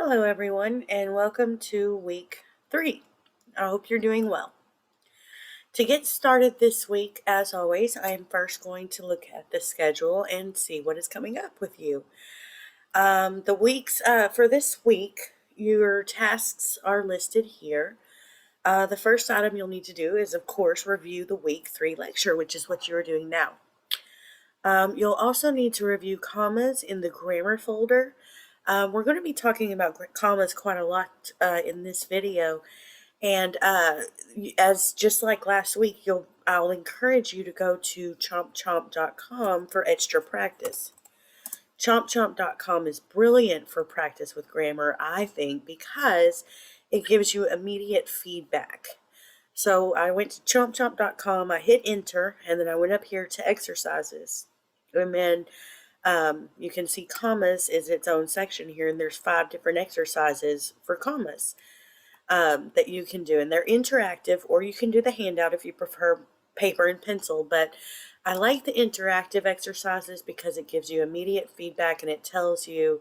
Hello, everyone, and welcome to week 3. I hope you're doing well. To get started this week, as always, I am first going to look at the schedule and see what is coming up with you. The weeks for this week, your tasks are listed here. The first item you'll need to do is, of course, review the week 3 lecture, which is what you're doing now. You'll also need to review commas in the grammar folder. We're going to be talking about commas quite a lot in this video, and as just like last week, I'll encourage you to go to chompchomp.com for extra practice. Chompchomp.com is brilliant for practice with grammar, I think, because it gives you immediate feedback. So I went to chompchomp.com, I hit enter, and then I went up here to exercises. And then you can see commas is its own section here, and there's 5 different exercises for commas that you can do. And they're interactive, or you can do the handout if you prefer paper and pencil. But I like the interactive exercises because it gives you immediate feedback, and it tells you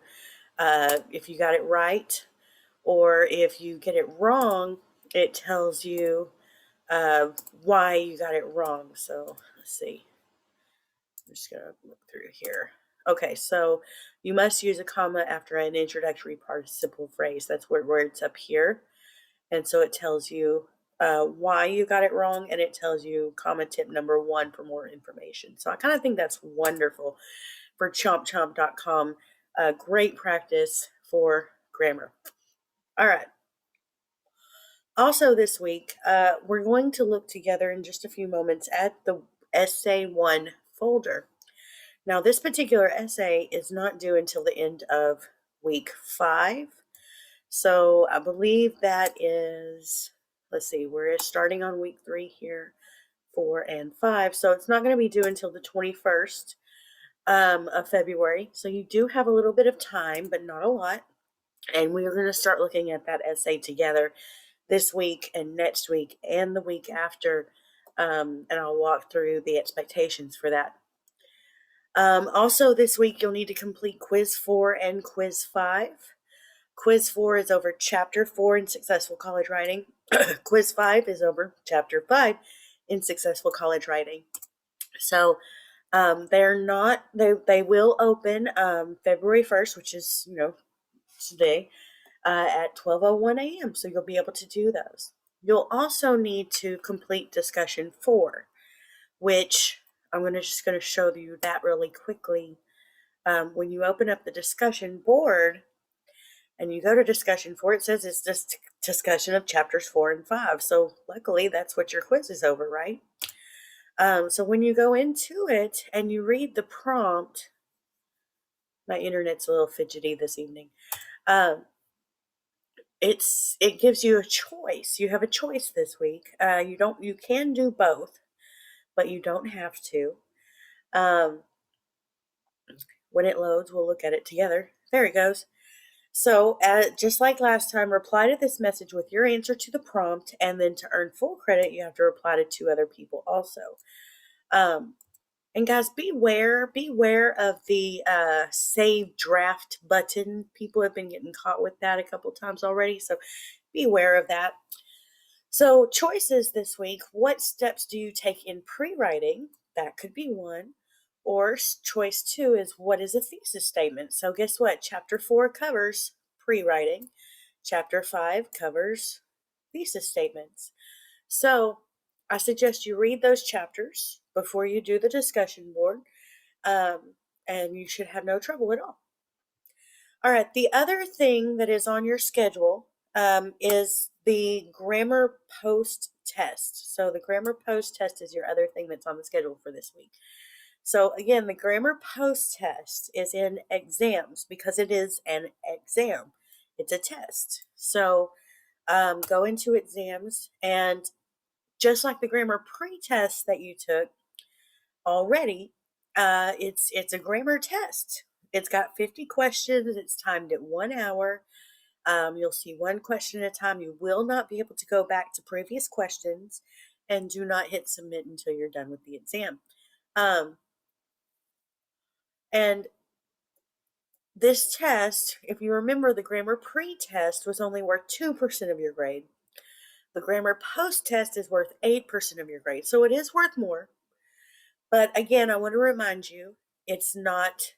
if you got it right, or if you get it wrong, it tells you why you got it wrong. So let's see. I'm just going to look through here. Okay, so you must use a comma after an introductory participle phrase. That's where it's up here. And so it tells you why you got it wrong, and it tells you comma tip number 1 for more information. So I kind of think that's wonderful for chompchomp.com. Great practice for grammar. All right. Also this week, we're going to look together in just a few moments at the Essay 1 folder. Now, this particular essay is not due until the end of week 5. So I believe that is, let's see, we're starting on week 3 here, 4 and 5. So it's not going to be due until the 21st of February. So you do have a little bit of time, but not a lot. And we are going to start looking at that essay together this week and next week and the week after. And I'll walk through the expectations for that. Also this week, you'll need to complete quiz 4 and quiz 5. Quiz 4 is over chapter 4 in successful college writing. Quiz 5 is over chapter 5 in successful college writing. So they will open February 1st, which is, today, at 12:01 a.m. So you'll be able to do those. You'll also need to complete discussion 4, which I'm just going to show you that really quickly. When you open up the discussion board and you go to discussion 4, it says it's just discussion of chapters 4 and 5. So luckily, that's what your quiz is over, right? So when you go into it and you read the prompt, my internet's a little fidgety this evening. It gives you a choice. You have a choice this week. You can do both, but you don't have to. When it loads, we'll look at it together. There it goes. So just like last time, reply to this message with your answer to the prompt, and then to earn full credit, you have to reply to 2 other people also. And guys, beware of the save draft button. People have been getting caught with that a couple times already, so beware of that. So choices this week: what steps do you take in pre-writing? That could be one. Or choice 2 is, what is a thesis statement? So guess what? Chapter 4 covers pre-writing. Chapter 5 covers thesis statements. So I suggest you read those chapters before you do the discussion board, and you should have no trouble at all. All right, the other thing that is on your schedule is the grammar post test. So the grammar post test is your other thing that's on the schedule for this week. So again, the grammar post test is in exams because it is an exam. It's a test. So go into exams, and just like the grammar pre-test that you took already, it's a grammar test. It's got 50 questions. It's timed at 1 hour. You'll see 1 question at a time. You will not be able to go back to previous questions, and do not hit submit until you're done with the exam. And This test, if you remember, the grammar pre-test was only worth 2% of your grade. The grammar post-test is worth 8% of your grade. So it is worth more. But again, I want to remind you, it's not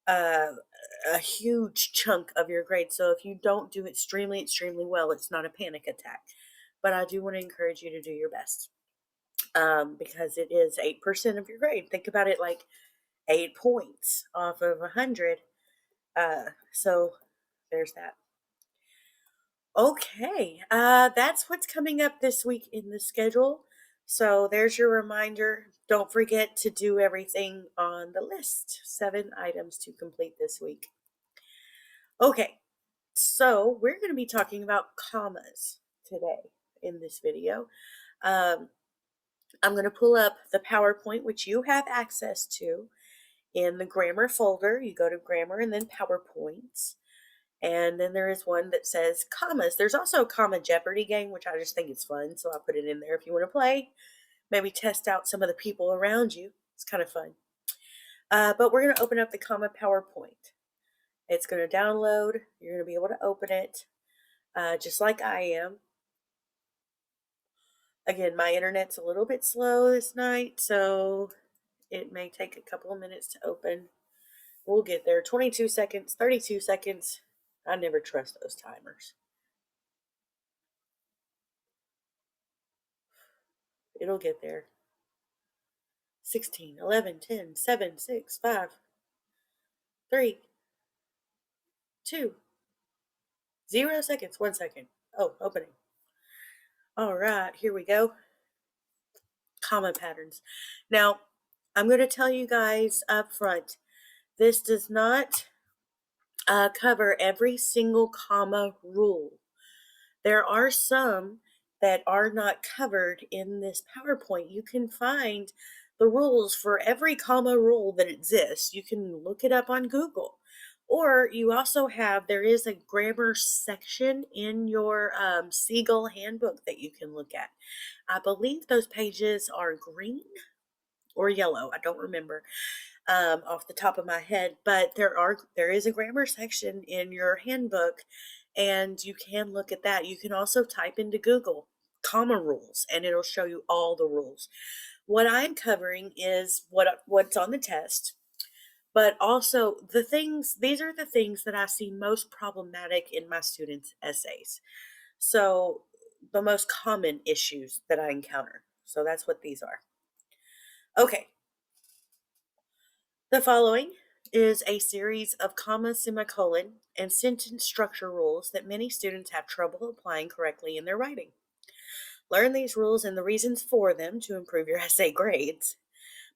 a huge chunk of your grade. So if you don't do extremely, extremely well, it's not a panic attack. But I do want to encourage you to do your best because it is 8% of your grade. Think about it like 8 points off of 100. So there's that. Okay, that's what's coming up this week in the schedule. So there's your reminder. Don't forget to do everything on the list. 7 items to complete this week. Okay, so we're going to be talking about commas today in this video. I'm going to pull up the PowerPoint, which you have access to in the grammar folder. You go to grammar and then PowerPoints. And then there is one that says commas. There's also a comma Jeopardy game, which I just think is fun. So I put it in there if you want to play. Maybe test out some of the people around you. It's kind of fun. But we're going to open up the comma PowerPoint. It's going to download. You're going to be able to open it just like I am. Again, my internet's a little bit slow this night, so it may take a couple of minutes to open. We'll get there. 22 seconds, 32 seconds. I never trust those timers. It'll get there. 16, 11, 10, 7, 6, 5, 3, 2, 0 seconds, 1 second. Oh, opening. All right, here we go. Comma patterns. Now, I'm going to tell you guys up front, this does not cover every single comma rule. There are some that are not covered in this PowerPoint. You can find the rules for every comma rule that exists. You can look it up on Google. Or you also have, there is a grammar section in your Seagull handbook that you can look at. I believe those pages are green or yellow. I don't remember off the top of my head, but there is a grammar section in your handbook, and you can look at that. You can also type into Google comma rules, and it'll show you all the rules. What I'm covering is what's on the test, but also these are the things that I see most problematic in my students' essays. So the most common issues that I encounter. So that's what these are. Okay. The following is a series of comma, semicolon, and sentence structure rules that many students have trouble applying correctly in their writing. Learn these rules and the reasons for them to improve your essay grades.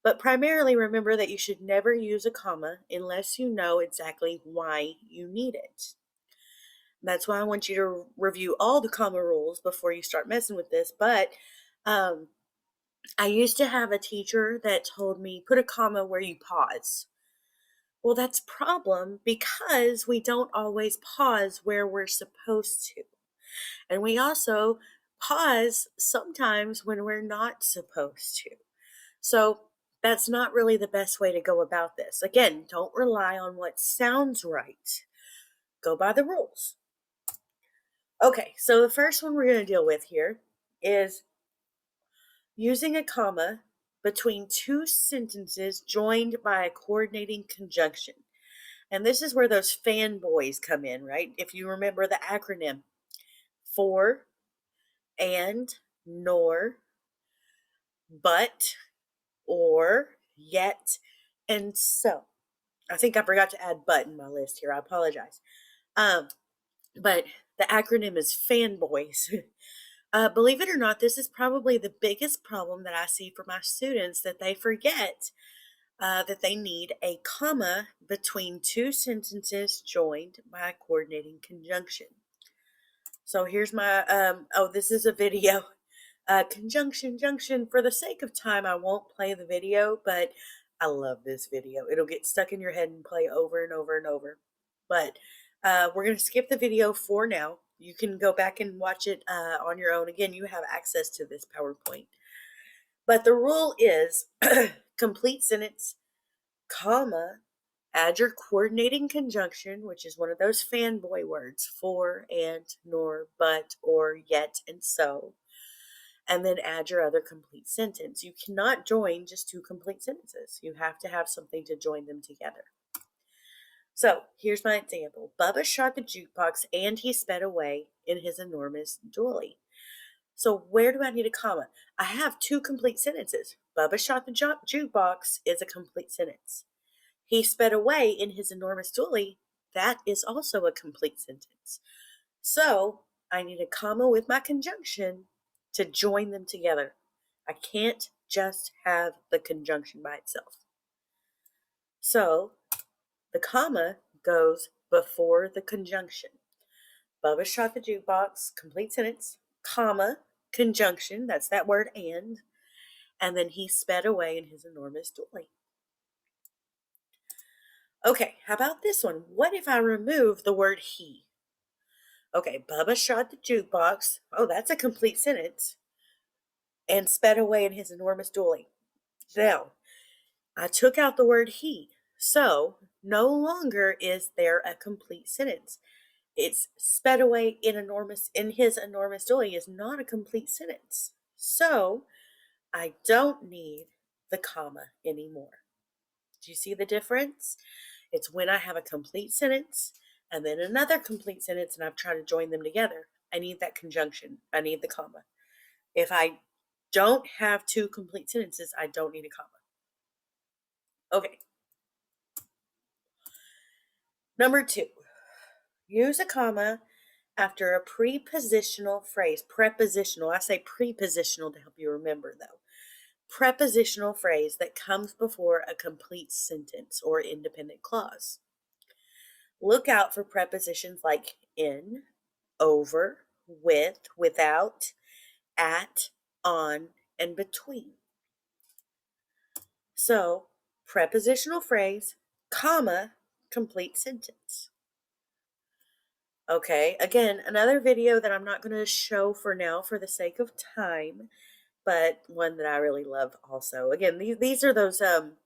But primarily remember that you should never use a comma unless you know exactly why you need it. That's why I want you to review all the comma rules before you start messing with this. But I used to have a teacher that told me, put a comma where you pause. Well, that's a problem because we don't always pause where we're supposed to. And we also pause sometimes when we're not supposed to. So that's not really the best way to go about this. Again, don't rely on what sounds right. Go by the rules. Okay, so the first one we're going to deal with here is using a comma between two sentences joined by a coordinating conjunction. And this is where those fanboys come in, right? If you remember the acronym for, and, nor, but, or, yet, and so. I think I forgot to add but in my list here. I apologize. But the acronym is fanboys. Believe it or not, this is probably the biggest problem that I see for my students, that they forget that they need a comma between two sentences joined by a coordinating conjunction. So here's my, this is a video. Conjunction, junction. For the sake of time, I won't play the video, but I love this video. It'll get stuck in your head and play over and over and over. But we're going to skip the video for now. You can go back and watch it on your own. Again, you have access to this PowerPoint. But the rule is complete sentence, comma, Add your coordinating conjunction, which is one of those fanboy words, for, and, nor, but, or, yet, and so. And then add your other complete sentence. You cannot join just two complete sentences. You have to have something to join them together. So here's my example. Bubba shot the jukebox and he sped away in his enormous dolly. So where do I need a comma? I have two complete sentences. Bubba shot the jukebox is a complete sentence. He sped away in his enormous dolly. That is also a complete sentence. So I need a comma with my conjunction to join them together. I can't just have the conjunction by itself. So the comma goes before the conjunction. Bubba shot the jukebox, complete sentence, comma, conjunction, that's that word and then he sped away in his enormous dolly. Okay, how about this one? What if I remove the word he? Okay, Bubba shot the jukebox. Oh, that's a complete sentence. And sped away in his enormous dolly. Now, I took out the word he. So, no longer is there a complete sentence. It's sped away in his enormous dolly is not a complete sentence. So, I don't need the comma anymore. Do you see the difference? It's when I have a complete sentence and then another complete sentence and I've tried to join them together. I need that conjunction. I need the comma. If I don't have two complete sentences, I don't need a comma. Okay. Number 2, use a comma after a prepositional phrase. Prepositional, I say prepositional to help you remember though. Prepositional phrase that comes before a complete sentence or independent clause. Look out for prepositions like in, over, with, without, at, on, and between. So, prepositional phrase, comma, complete sentence. Okay, again, another video that I'm not going to show for now for the sake of time, but one that I really love also. Again, these are those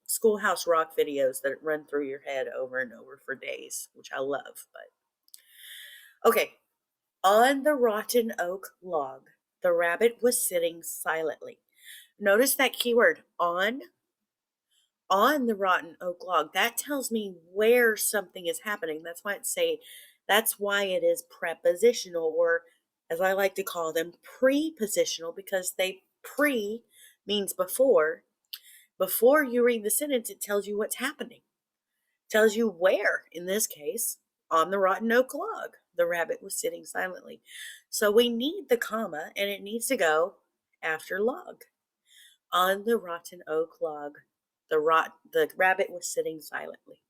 Schoolhouse Rock videos that run through your head over and over for days, which I love. But okay, on the rotten oak log, the rabbit was sitting silently. Notice that keyword, on the rotten oak log. That tells me where something is happening. That's why it is prepositional, or as I like to call them, prepositional, because pre means before. Before you read the sentence, it tells you what's happening. It tells you where, in this case, on the rotten oak log, the rabbit was sitting silently. So we need the comma, and it needs to go after log. On the rotten oak log, the rabbit was sitting silently.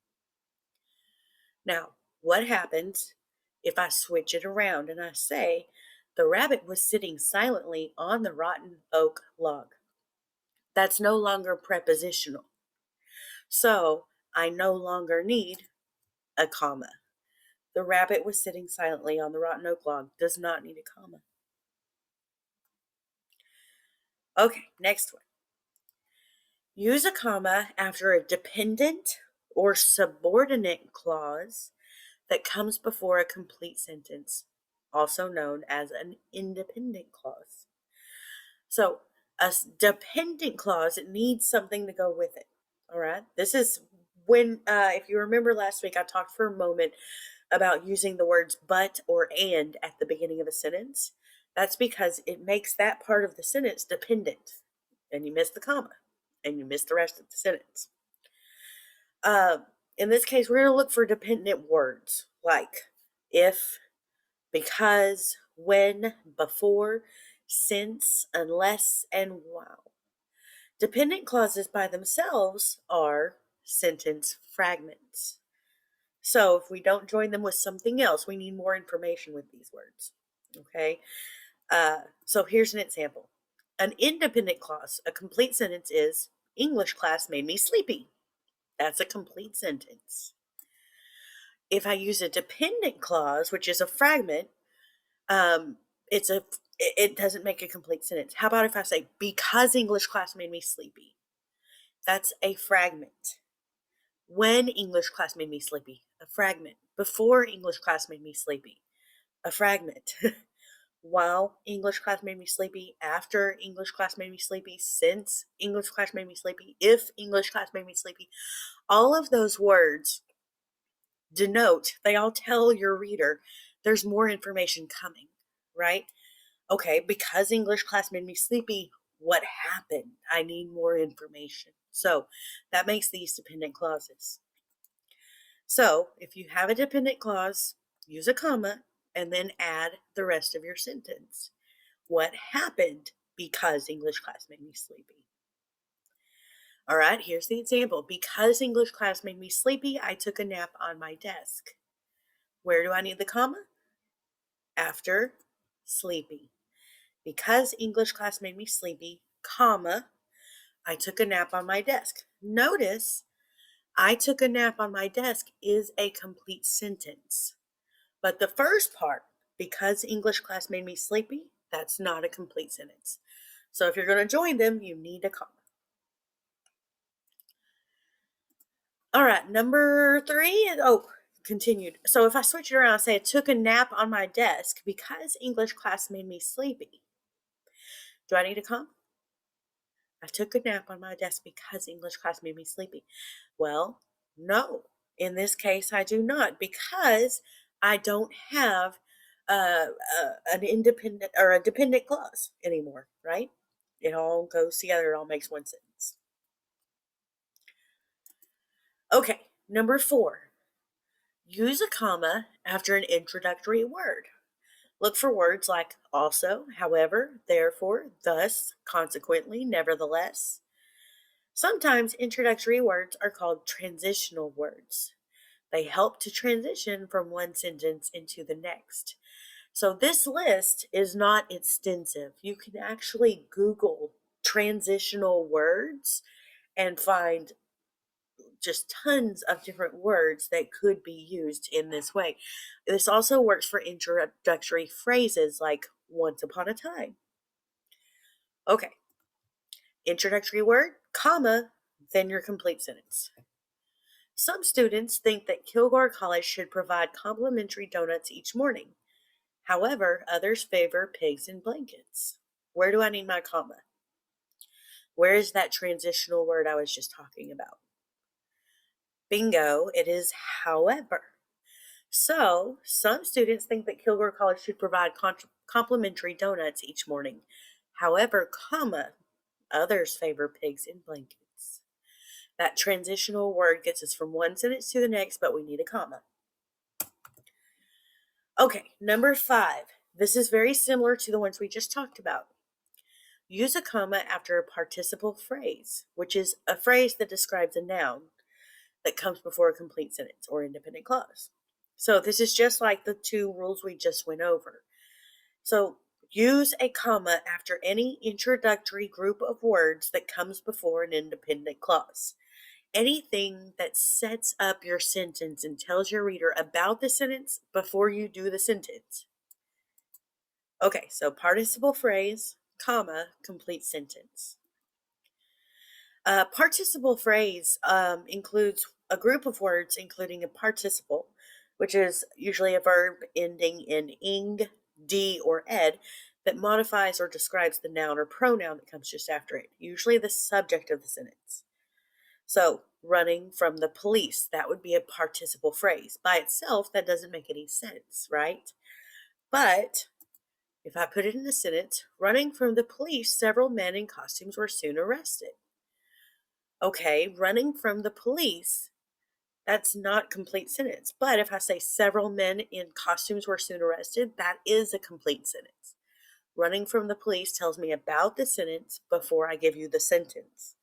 Now, what happens if I switch it around and I say, the rabbit was sitting silently on the rotten oak log? That's no longer prepositional. So I no longer need a comma. The rabbit was sitting silently on the rotten oak log does not need a comma. Okay, next one. Use a comma after a dependent or subordinate clause that comes before a complete sentence, also known as an independent clause. So a dependent clause, it needs something to go with it. All right. This is when, if you remember last week, I talked for a moment about using the words but or and at the beginning of a sentence. That's because it makes that part of the sentence dependent. And you miss the comma and you miss the rest of the sentence. In this case, we're going to look for dependent words like if, because, when, before, since, unless, and while. Dependent clauses by themselves are sentence fragments. So if we don't join them with something else, we need more information with these words. Okay? So here's an example. An independent clause, a complete sentence is, English class made me sleepy. That's a complete sentence. If I use a dependent clause, which is a fragment, it doesn't make a complete sentence. How about if I say, because English class made me sleepy? That's a fragment. When English class made me sleepy, a fragment. Before English class made me sleepy, a fragment. While English class made me sleepy, after English class made me sleepy, since English class made me sleepy, if English class made me sleepy, all of those words denote, they all tell your reader there's more information coming, right? Okay, because English class made me sleepy, what happened? I need more information. So that makes these dependent clauses. So if you have a dependent clause, use a comma and then add the rest of your sentence. What happened because English class made me sleepy? All right, here's the example. Because English class made me sleepy, I took a nap on my desk. Where do I need the comma? After sleepy. Because English class made me sleepy, comma, I took a nap on my desk. Notice, I took a nap on my desk is a complete sentence. But the first part, because English class made me sleepy, that's not a complete sentence. So if you're going to join them, you need a comma. All right, number 3. Continued. So if I switch it around, say I took a nap on my desk because English class made me sleepy. Do I need a comma? I took a nap on my desk because English class made me sleepy. Well, no. In this case, I do not, because I don't have an independent or a dependent clause anymore, right? It all goes together. It all makes one sentence. Okay, number 4. Use a comma after an introductory word. Look for words like also, however, therefore, thus, consequently, nevertheless. Sometimes introductory words are called transitional words. They help to transition from one sentence into the next. So this list is not extensive. You can actually Google transitional words and find just tons of different words that could be used in this way. This also works for introductory phrases like once upon a time. Okay, introductory word, comma, then your complete sentence. Some students think that Kilgore College should provide complimentary donuts each morning. However, others favor pigs in blankets. Where do I need my comma? Where is that transitional word I was just talking about? Bingo, it is however. So, some students think that Kilgore College should provide complimentary donuts each morning. However, comma, others favor pigs in blankets. That transitional word gets us from one sentence to the next, but we need a comma. Okay, number 5. This is very similar to the ones we just talked about. Use a comma after a participle phrase, which is a phrase that describes a noun that comes before a complete sentence or independent clause. So this is just like the 2 rules we just went over. So use a comma after any introductory group of words that comes before an independent clause. Anything that sets up your sentence and tells your reader about the sentence before you do the sentence. Okay, so participle phrase, comma, complete sentence. Participle phrase includes a group of words including a participle, which is usually a verb ending in ing, d, or ed, that modifies or describes the noun or pronoun that comes just after it, usually the subject of the sentence. So, running from the police, that would be a participle phrase. By itself, that doesn't make any sense, right? But if I put it in a sentence, running from the police, several men in costumes were soon arrested. Okay, running from the police, that's not complete sentence. But if I say several men in costumes were soon arrested, that is a complete sentence. Running from the police tells me about the sentence before I give you the sentence.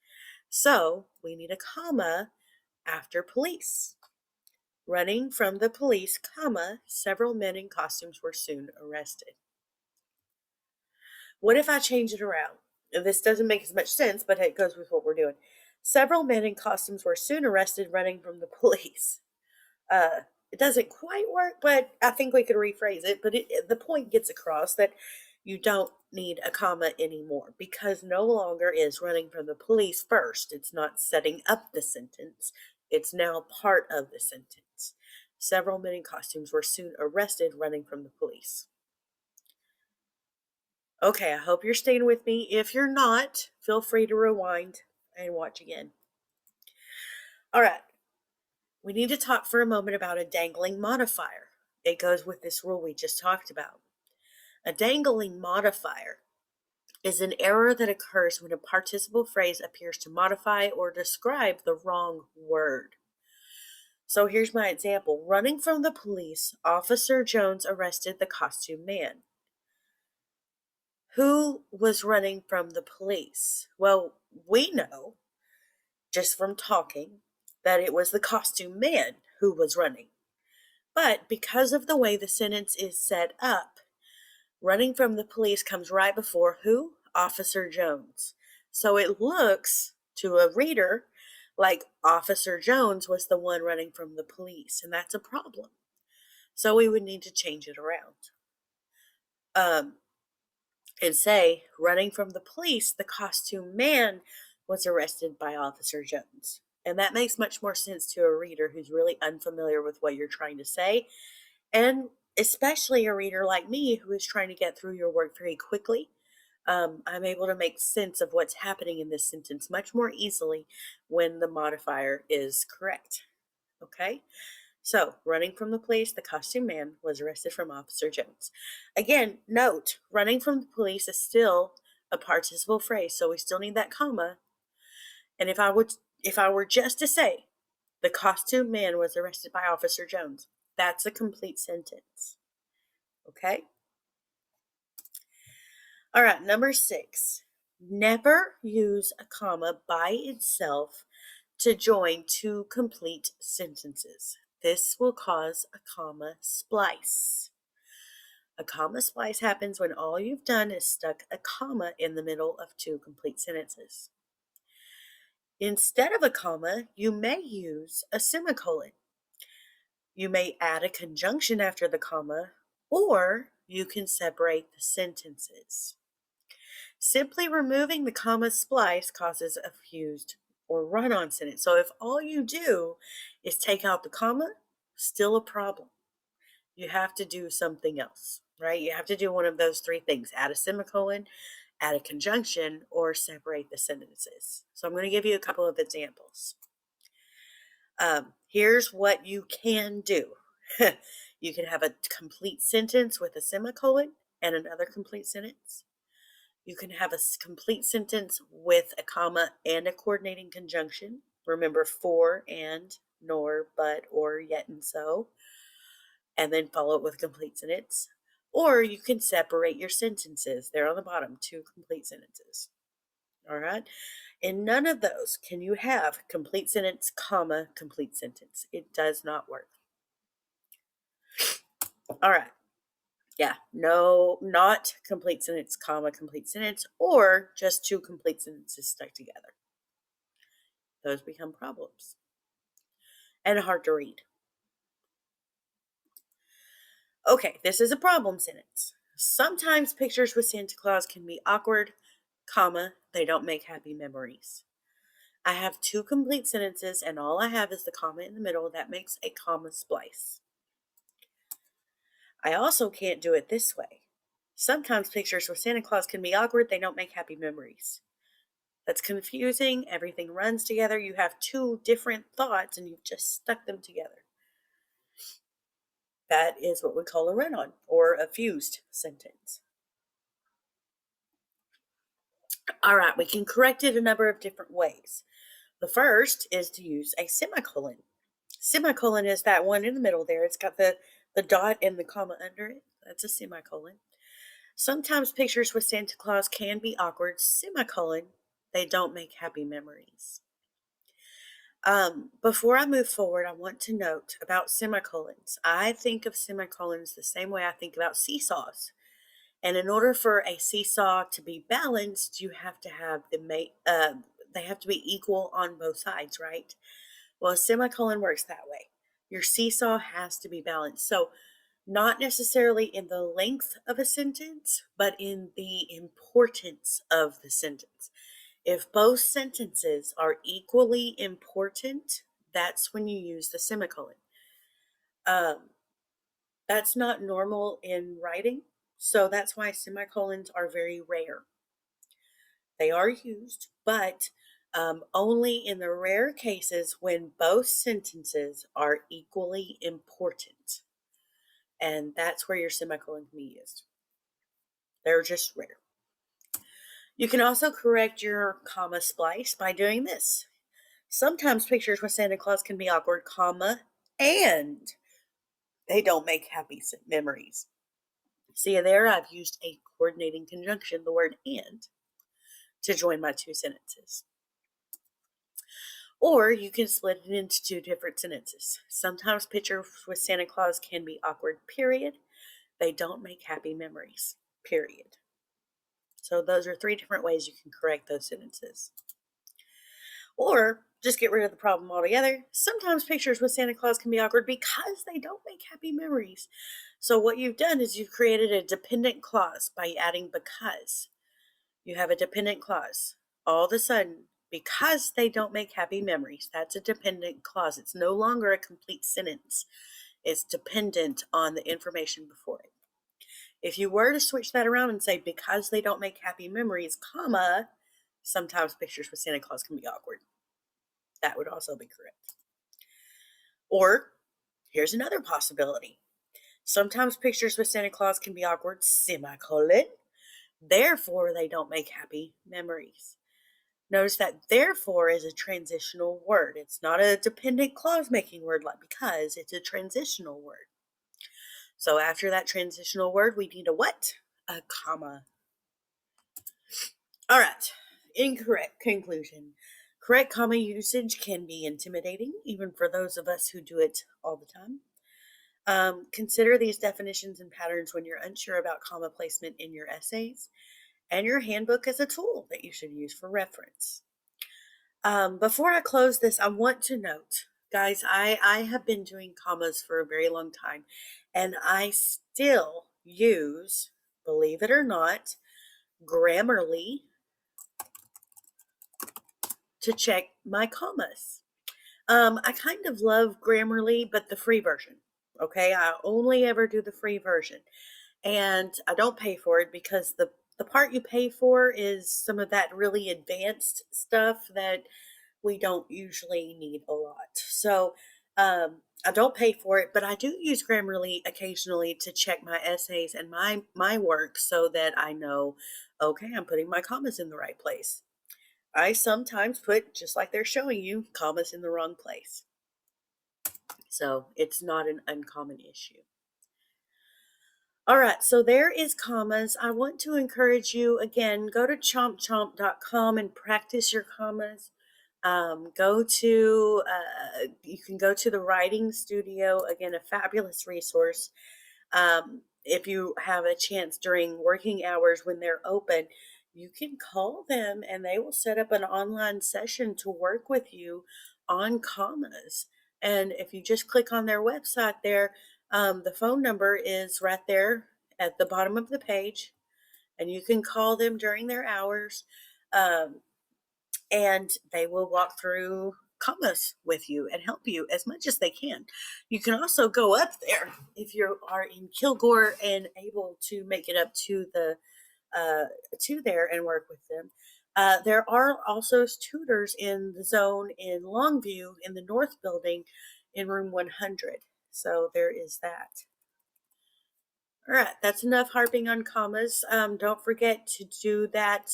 So we need a comma after police. Running from the police, comma, several men in costumes were soon arrested. What if I change it around? This doesn't make as much sense, but it goes with what we're doing. Several men in costumes were soon arrested running from the police. It doesn't quite work, but I think we could rephrase it. But the point gets across that you don't need a comma anymore, because no longer is running from the police first. It's not setting up the sentence. It's now part of the sentence. Several men in costumes were soon arrested running from the police. Okay, I hope you're staying with me. If you're not, feel free to rewind and watch again. All right, we need to talk for a moment about a dangling modifier. It goes with this rule we just talked about. A dangling modifier is an error that occurs when a participle phrase appears to modify or describe the wrong word. So here's my example. Running from the police, Officer Jones arrested the costume man. Who was running from the police? Well, we know, just from talking, that it was the costume man who was running. But because of the way the sentence is set up, running from the police comes right before who? Officer Jones. So it looks to a reader like Officer Jones was the one running from the police, and that's a problem. So we would need to change it around. And say, running from the police, the costume man was arrested by Officer Jones. And that makes much more sense to a reader who's really unfamiliar with what you're trying to say, and especially a reader like me who is trying to get through your work very quickly. I'm able to make sense of what's happening in this sentence much more easily when the modifier is correct. Okay? So, running from the police, the costume man was arrested from Officer Jones. Again, note, running from the police is still a participle phrase, so we still need that comma. And if I were just to say, the costume man was arrested by Officer Jones, that's a complete sentence. Okay? All right, number 6. Never use a comma by itself to join two complete sentences. This will cause a comma splice. A comma splice happens when all you've done is stuck a comma in the middle of two complete sentences. Instead of a comma, you may use a semicolon. You may add a conjunction after the comma, or you can separate the sentences. Simply removing the comma splice causes a fused or run-on sentence. So if all you do is take out the comma, still a problem. You have to do something else, right? You have to do one of those three things: add a semicolon, add a conjunction, or separate the sentences. So I'm going to give you a couple of examples. Here's what you can do. You can have a complete sentence with a semicolon and another complete sentence. You can have a complete sentence with a comma and a coordinating conjunction. Remember, for, and, nor, but, or, yet, and so. And then follow it with a complete sentence. Or you can separate your sentences. They're on the bottom, two complete sentences. All right? In none of those can you have complete sentence, comma, complete sentence. It does not work. All right. Yeah, no, not complete sentence, comma, complete sentence, or just two complete sentences stuck together. Those become problems and hard to read. Okay, this is a problem sentence. Sometimes pictures with Santa Claus can be awkward, comma, they don't make happy memories. I have two complete sentences and all I have is the comma in the middle. That makes a comma splice. I also can't do it this way. Sometimes pictures with Santa Claus can be awkward, they don't make happy memories. That's confusing. Everything runs together. You have two different thoughts and you've just stuck them together. That is what we call a run-on or a fused sentence. All right, we can correct it a number of different ways. The first is to use a semicolon. Semicolon is that one in the middle there. It's got the dot and the comma under it. That's a semicolon. Sometimes pictures with Santa Claus can be awkward, semicolon, they don't make happy memories. Before I move forward, I want to note about semicolons. I think of semicolons the same way I think about seesaws. And in order for a seesaw to be balanced, you have to have they have to be equal on both sides, right? Well, a semicolon works that way. Your seesaw has to be balanced. So not necessarily in the length of a sentence, but in the importance of the sentence. If both sentences are equally important, that's when you use the semicolon. That's not normal in writing, so that's why semicolons are very rare. They are used, but only in the rare cases when both sentences are equally important. And that's where your semicolon can be used. They're just rare. You can also correct your comma splice by doing this. Sometimes pictures with Santa Claus can be awkward, comma, and they don't make happy memories. See there, I've used a coordinating conjunction, the word and, to join my two sentences. Or you can split it into two different sentences. Sometimes pictures with Santa Claus can be awkward, period. They don't make happy memories, period. So those are three different ways you can correct those sentences. Or just get rid of the problem altogether. Sometimes pictures with Santa Claus can be awkward because they don't make happy memories. So what you've done is you've created a dependent clause by adding because. You have a dependent clause. All of a sudden, because they don't make happy memories, that's a dependent clause. It's no longer a complete sentence. It's dependent on the information before it. If you were to switch that around and say, because they don't make happy memories, comma, sometimes pictures with Santa Claus can be awkward. That would also be correct. Or here's another possibility. Sometimes pictures with Santa Claus can be awkward, semicolon. Therefore, they don't make happy memories. Notice that therefore is a transitional word. It's not a dependent clause making word like because, it's a transitional word. So after that transitional word, we need a what? A comma. All right, incorrect conclusion. Correct comma usage can be intimidating, even for those of us who do it all the time. Consider these definitions and patterns when you're unsure about comma placement in your essays, and your handbook as a tool that you should use for reference. Before I close this, I want to note, guys, I have been doing commas for a very long time, and I still use, believe it or not, Grammarly to check my commas. I kind of love Grammarly, but the free version. Okay, I only ever do the free version, and I don't pay for it because the part you pay for is some of that really advanced stuff that we don't usually need a lot. So I don't pay for it, but I do use Grammarly occasionally to check my essays and my work so that I know, okay, I'm putting my commas in the right place. I sometimes put, just like they're showing you, commas in the wrong place. So it's not an uncommon issue. All right, so there is commas. I want to encourage you, again, go to chompchomp.com and practice your commas. You can go to the Writing Studio, again, a fabulous resource. If you have a chance during working hours when they're open, you can call them and they will set up an online session to work with you on commas. And if you just click on their website there, the phone number is right there at the bottom of the page, and you can call them during their hours, and they will walk through commas with you and help you as much as they can. You can also go up there if you are in Kilgore and able to make it up to the to there and work with them. There are also tutors in the zone in Longview in the North Building in room 100. So there is that. All right, that's enough harping on commas. Don't forget to do that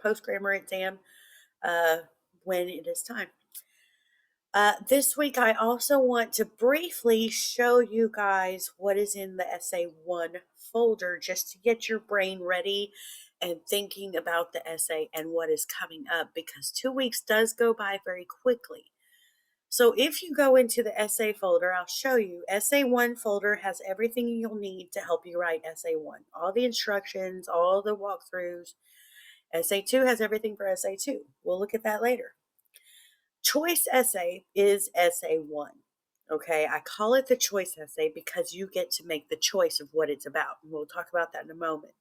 post-grammar exam when it is time. This week, I also want to briefly show you guys what is in the Essay 1 folder, just to get your brain ready and thinking about the essay and what is coming up, because 2 weeks does go by very quickly. So if you go into the Essay folder, I'll show you. Essay 1 folder has everything you'll need to help you write Essay 1. All the instructions, all the walkthroughs. Essay 2 has everything for Essay 2. We'll look at that later. Choice essay is Essay 1. Okay, I call it the choice essay because you get to make the choice of what it's about. And we'll talk about that in a moment.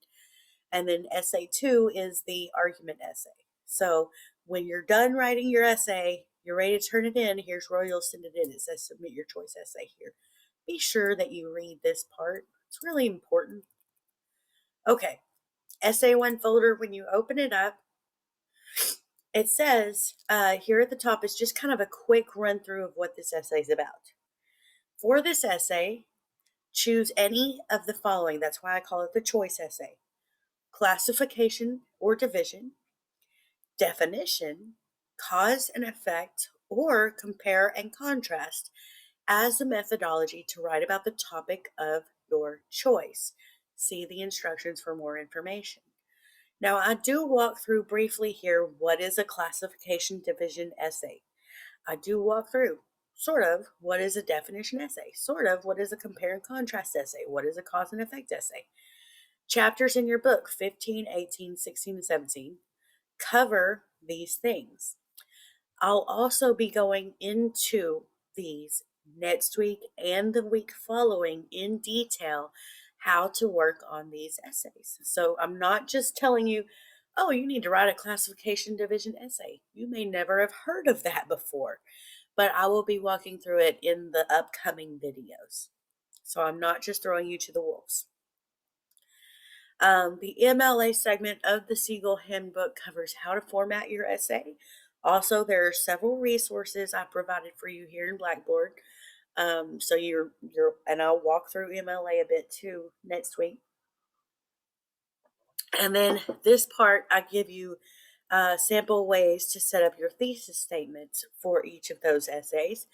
And then Essay 2 is the argument essay. So when you're done writing your essay, you're ready to turn it in, here's where you'll send it in. It says submit your choice essay here. Be sure that you read this part. It's really important. Okay, essay one folder, when you open it up, it says here at the top is just kind of a quick run through of what this essay is about. For this essay, choose any of the following. That's why I call it the choice essay. Classification or division, definition, cause and effect, or compare and contrast as a methodology to write about the topic of your choice. See the instructions for more information. Now, I do walk through briefly here what is a classification division essay. I do walk through sort of what is a definition essay, sort of what is a compare and contrast essay, what is a cause and effect essay. Chapters in your book 15, 18, 16, and 17 cover these things. I'll also be going into these next week and the week following in detail how to work on these essays. So I'm not just telling you, oh, you need to write a classification division essay. You may never have heard of that before, but I will be walking through it in the upcoming videos. So I'm not just throwing you to the wolves. The MLA segment of the Siegel Handbook covers how to format your essay. Also, there are several resources I provided for you here in Blackboard. So and I'll walk through MLA a bit too next week. And then this part, I give you sample ways to set up your thesis statements for each of those essays.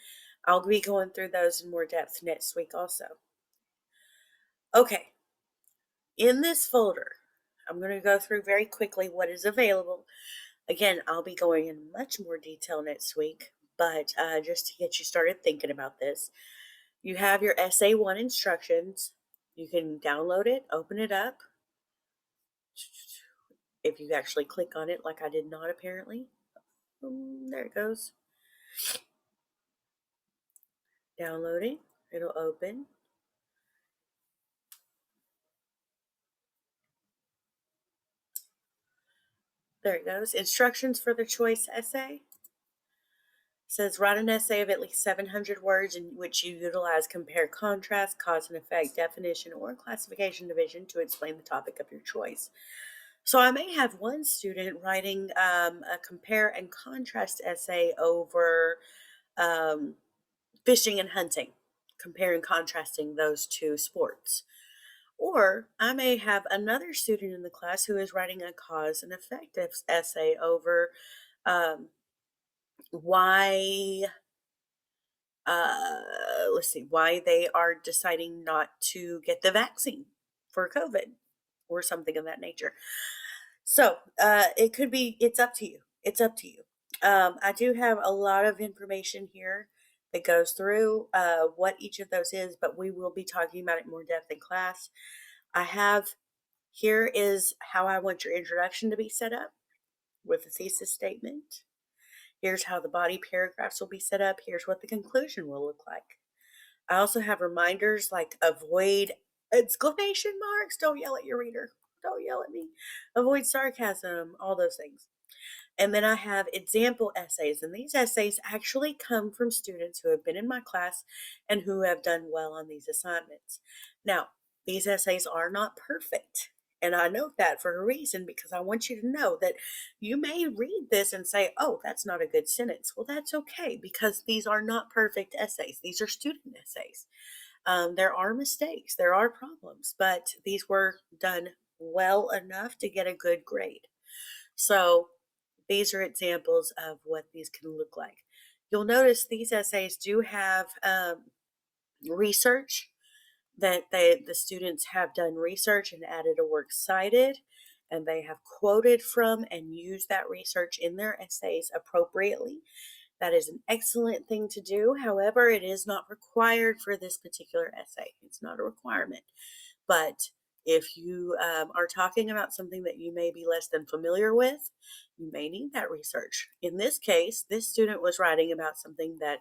I'll be going through those in more depth next week also. Okay, in this folder, I'm going to go through very quickly what is available. Again, I'll be going in much more detail next week, but just to get you started thinking about this, you have your essay one instructions. You can download it, open it up. If you actually click on it, like I did not apparently. There it goes. Downloading. It'll open. There it goes. Instructions for the choice essay. It says write an essay of at least 700 words in which you utilize compare contrast, cause and effect, definition, or classification division to explain the topic of your choice. So I may have one student writing a compare and contrast essay over fishing and hunting, comparing and contrasting those two sports. Or I may have another student in the class who is writing a cause and effect essay over why, why they are deciding not to get the vaccine for COVID or something of that nature. So it could be, it's up to you. It's up to you. I do have a lot of information here that goes through what each of those is, but we will be talking about it more depth in class. Here is how I want your introduction to be set up with a thesis statement. Here's how the body paragraphs will be set up. Here's what the conclusion will look like. I also have reminders like avoid exclamation marks. Don't yell at your reader. Don't yell at me. Avoid sarcasm, all those things. And then I have example essays. And these essays actually come from students who have been in my class and who have done well on these assignments. Now, these essays are not perfect. And I note that for a reason because I want you to know that you may read this and say, oh, that's not a good sentence. Well, that's okay because these are not perfect essays. These are student essays. There are mistakes, there are problems, but these were done well enough to get a good grade. So these are examples of what these can look like. You'll notice these essays do have research that the students have done research and added a works cited, and they have quoted from and used that research in their essays appropriately. That is an excellent thing to do. However, it is not required for this particular essay. It's not a requirement. But if you are talking about something that you may be less than familiar with, you may need that research. In this case, this student was writing about something that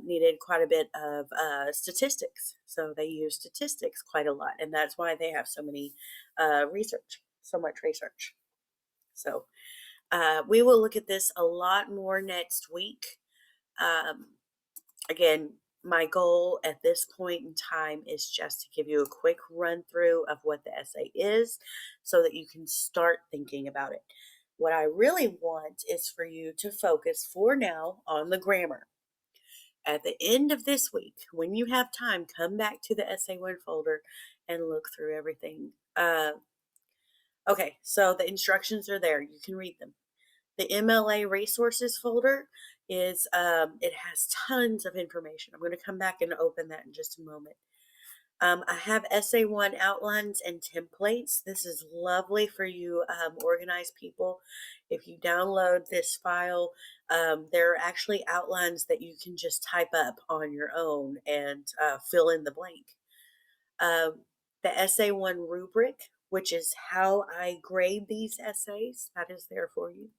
needed quite a bit of statistics. So they use statistics quite a lot. And that's why they have so much research. So We will look at this a lot more next week. Um, Again, my goal at this point in time is just to give you a quick run through of what the essay is so that you can start thinking about it. What I really want is for you to focus for now on the grammar. At the end of this week, when you have time, come back to the essay one folder and look through everything. Okay, so the instructions are there. You can read them. The MLA resources folder is, it has tons of information. I'm going to come back and open that in just a moment. I have essay one outlines and templates. This is lovely for you organized people. If you download this file, there are actually outlines that you can just type up on your own and fill in the blank. The essay one rubric, which is how I grade these essays, that is there for you.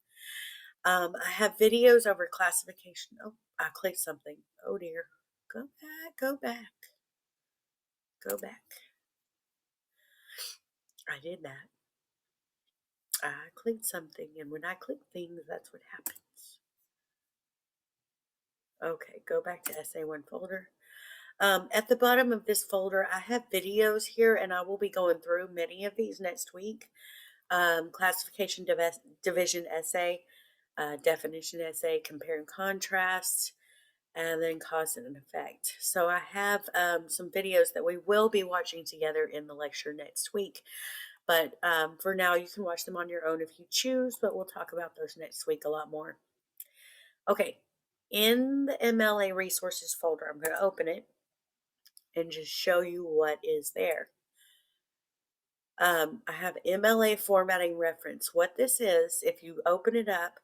I have videos over classification. Oh, I clicked something. Oh dear. Go back, go back, go back. I did that. I clicked something, and when I click things, that's what happens. Okay, go back to essay one folder. At the bottom of this folder, I have videos here, and I will be going through many of these next week. Classification division essay, definition essay, compare and contrast, and then cause and effect. So I have some videos that we will be watching together in the lecture next week. But for now, you can watch them on your own if you choose, but we'll talk about those next week a lot more. Okay, in the MLA resources folder, I'm going to open it and just show you what is there. I have MLA formatting reference. What this is, if you open it up,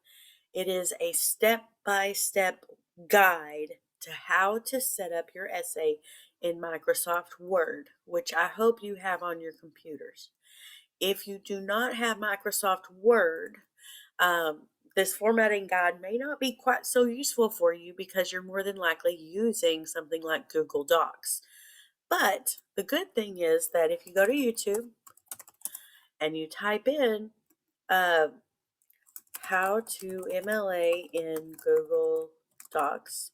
it is a step-by-step guide to how to set up your essay in Microsoft Word, which I hope you have on your computers. If you do not have Microsoft Word, this formatting guide may not be quite so useful for you because you're more than likely using something like Google Docs. But the good thing is that if you go to YouTube and you type in how to MLA in Google Docs,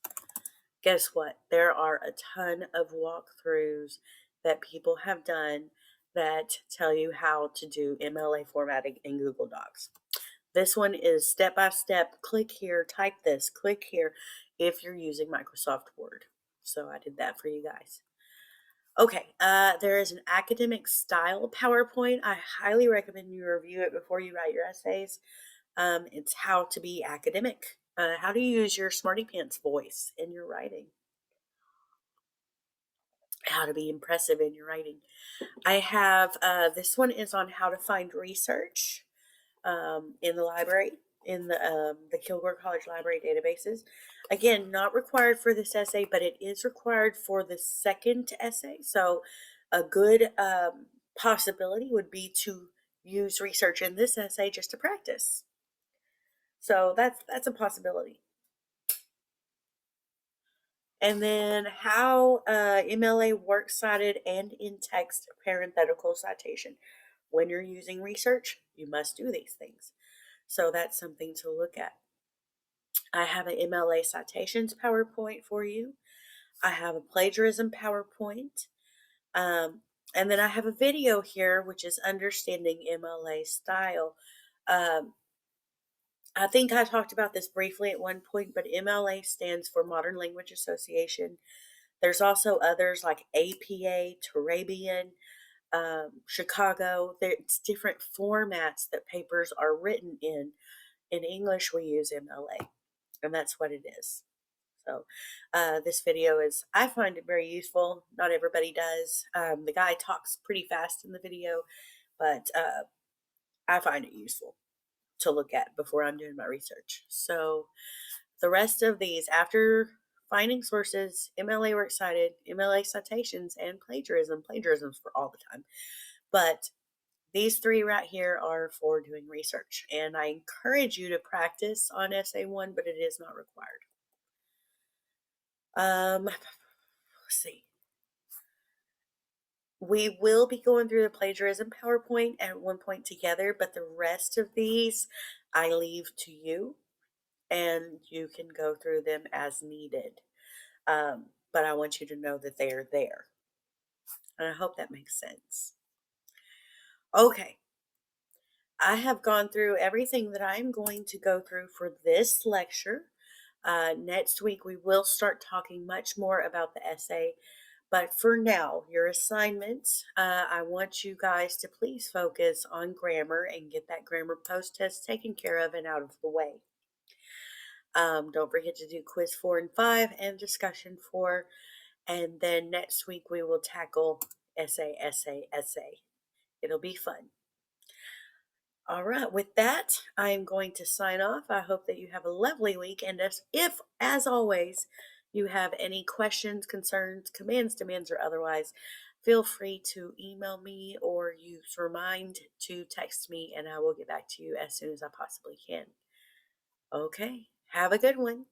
guess what? There are a ton of walkthroughs that people have done that tell you how to do MLA formatting in Google Docs. This one is step by step. Click here, type this, click here if you're using Microsoft Word. So I did that for you guys. Okay, there is an academic style PowerPoint. I highly recommend you review it before you write your essays. It's how to be academic, how to use your smarty pants voice in your writing, how to be impressive in your writing. I have, this one is on how to find research in the library, in the Kilgore College Library databases. Again, not required for this essay, but it is required for the second essay. So a good possibility would be to use research in this essay just to practice. So that's a possibility. And then how MLA works cited and in text parenthetical citation. When you're using research, you must do these things. So that's something to look at. I have an MLA citations PowerPoint for you. I have a plagiarism PowerPoint. And then I have a video here, which is understanding MLA style. I think I talked about this briefly at one point, but MLA stands for Modern Language Association. There's also others like APA, Turabian, Chicago. It's different formats that papers are written in. In English, we use MLA, and that's what it is. So this video is, I find it very useful. Not everybody does. The guy talks pretty fast in the video, but I find it useful to look at before I'm doing my research. So the rest of these, after finding sources, MLA works cited, MLA citations, and plagiarism. Plagiarism's for all the time. But these three right here are for doing research. And I encourage you to practice on essay one, but it is not required. Let's see. We will be going through the plagiarism PowerPoint at one point together, but the rest of these I leave to you and you can go through them as needed. But I want you to know that they are there. And I hope that makes sense. Okay, I have gone through everything that I'm going to go through for this lecture. Next week, we will start talking much more about the essay. But for now, your assignments, I want you guys to please focus on grammar and get that grammar post test taken care of and out of the way. Don't forget to do quiz 4 and 5 and discussion 4. And then next week, we will tackle essay, essay, essay. It'll be fun. All right, with that, I am going to sign off. I hope that you have a lovely week. And if, as always, you have any questions, concerns, commands, demands, or otherwise, feel free to email me or use Remind to text me, and I will get back to you as soon as I possibly can. Okay, have a good one.